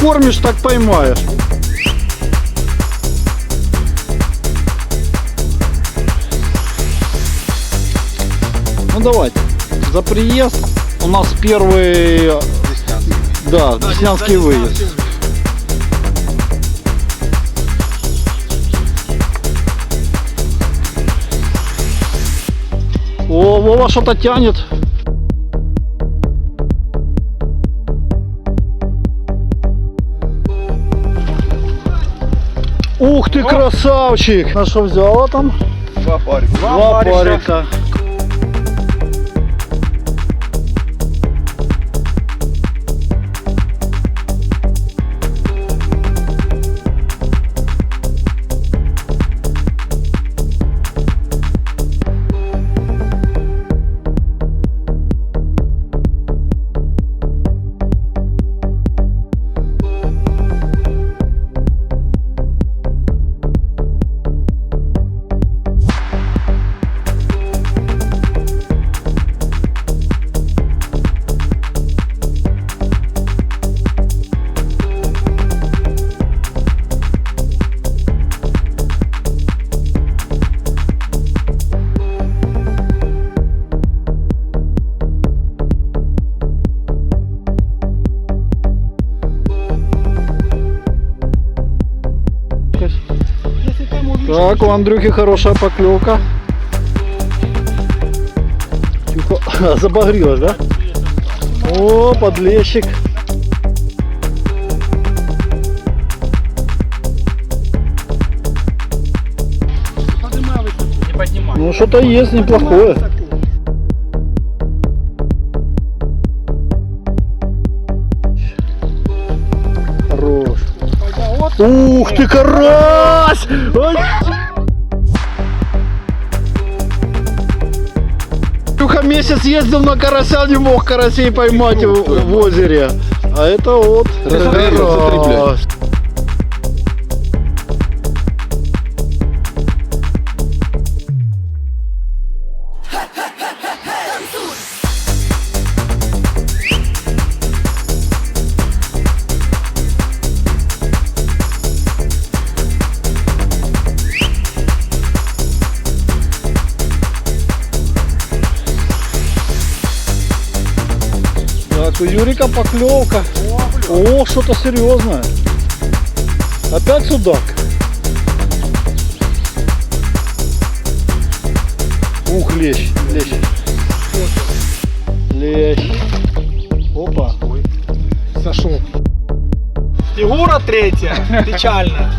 накормишь, так поймаешь. Ну давайте, за приезд. У нас первый, да, деснянский выезд. О, Вова что-то тянет. Ух ты, красавчик! На что взяла там? Два парика. Два парика. Так, у Андрюхи хорошая поклевка. Тихо. Забагрилась, да? О, подлещик. Не поднимай. Ну, что-то есть неплохое. Хорош. Ух ты, карась! Ой. Андрюха месяц ездил на карася, не мог карасей поймать в озере. А это вот карась. Так, у Юрика поклевка. О, что-то серьезное. Опять судак. Ух, лещ, лещ. Лещ. Опа. Сошел. Фигура третья. Печально.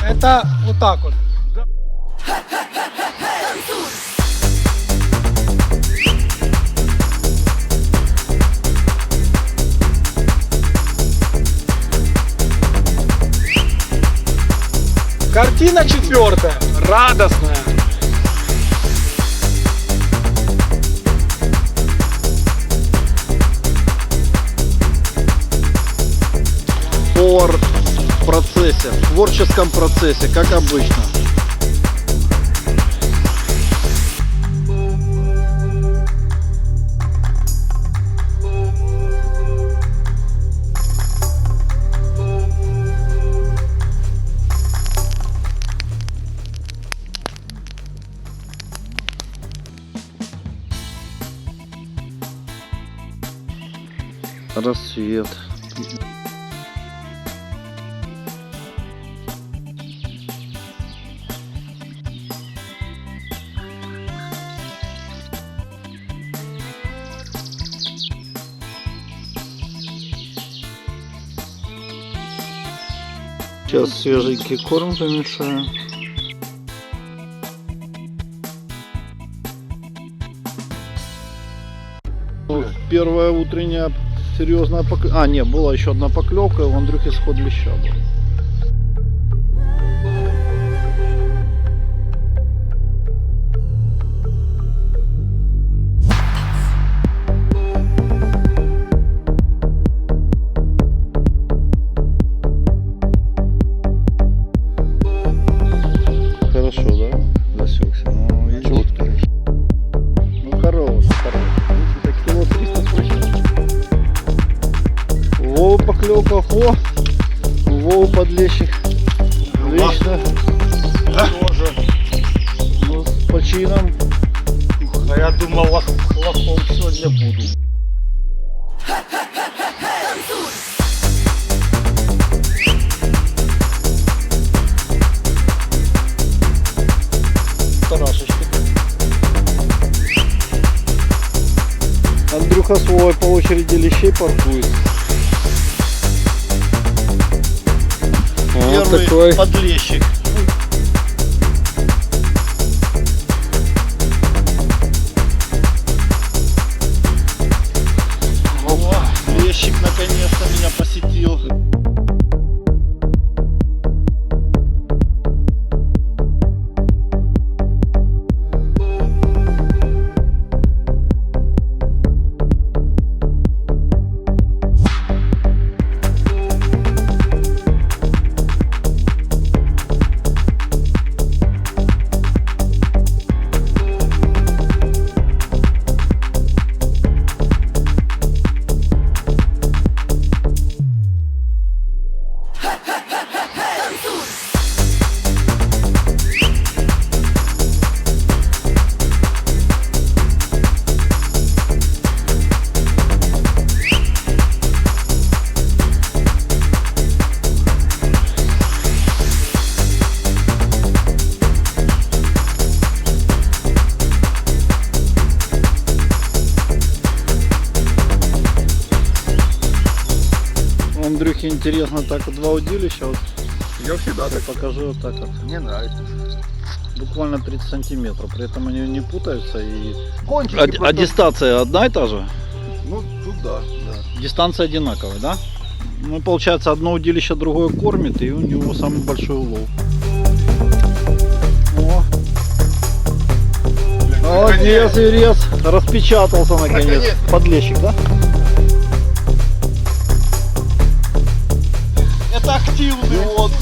Это вот так вот. Картина четвертая. Радостная. Повар в процессе, в творческом процессе, как обычно. Рассвет. Сейчас свеженький корм замешаю. Первая утренняя серьезная поклевка. А, нет, была еще одна поклевка, у Андрюхи сход леща был. поклевка. О, Вова подлещик. Отлично. Тоже. Ну, с почином. А я думал, лохом сегодня буду. Тарашечки. Андрюха свой по очереди лещей паркует. Первый такой подлещик. О, лещик наконец-то меня посетил. Андрюхе интересно так вот два удилища. Вот. Я всегда так покажу вот так вот. Мне нравится. Буквально 30 сантиметров, при этом они не путаются и. Кончики А дистанция одна и та же? Ну, тут да. Дистанция одинаковая, да? Ну, получается, одно удилище другое кормит, и у него самый большой улов. О. Молодец, Юрец, распечатался наконец. Подлещик, да? Это активный отдых.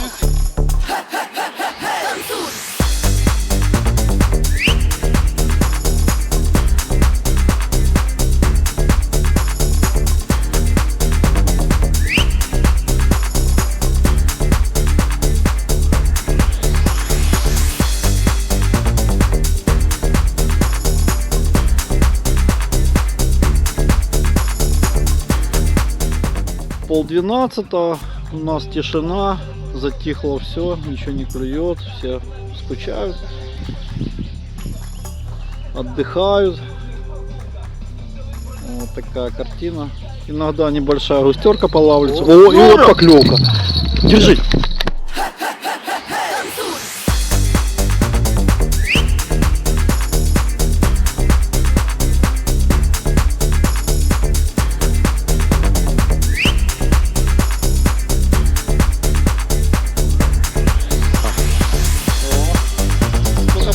Пол-12, у нас тишина, затихло все, ничего не клюет, все скучают, отдыхают. Вот такая картина. Иногда небольшая густерка полавливается. О, и вот поклевка. Держи.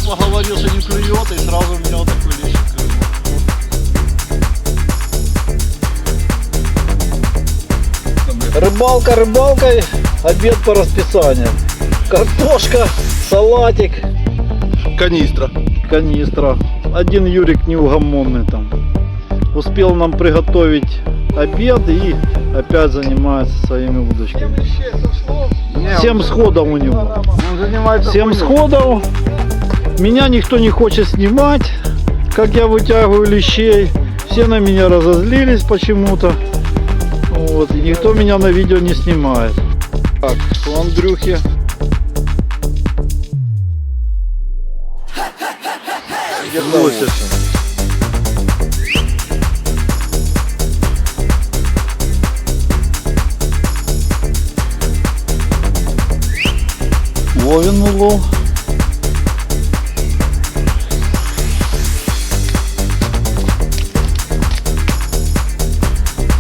Поговорил, что не клюет, и сразу у меня вот такой лещик клюнул. Рыбалка рыбалкой, обед по расписанию. Картошка, салатик. Канистра. Канистра. Один Юрик неугомонный там. Успел нам приготовить обед и опять занимается своими удочками. 7 сходов у него. 7 сходов. Меня никто не хочет снимать, как я вытягиваю лещей. Все на меня разозлились почему-то. Вот, и никто меня на видео не снимает. Так, у Андрюхи. Лосось. Вовин улов.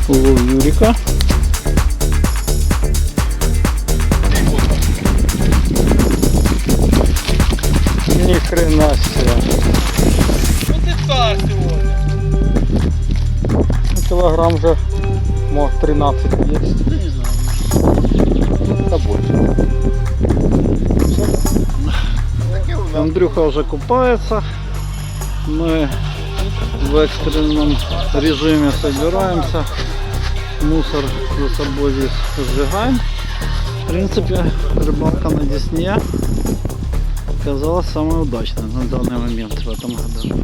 Улов Юрика. Ни хрена себе. Ну ты царь сегодня. Килограмм же, может, 13 есть. Да не знаю. Да больше. Андрюха уже купается. Мы в экстренном режиме собираемся. мусор за собой здесь сжигаем. В принципе, рыбалка на Десне оказалась самой удачной на данный момент в этом году.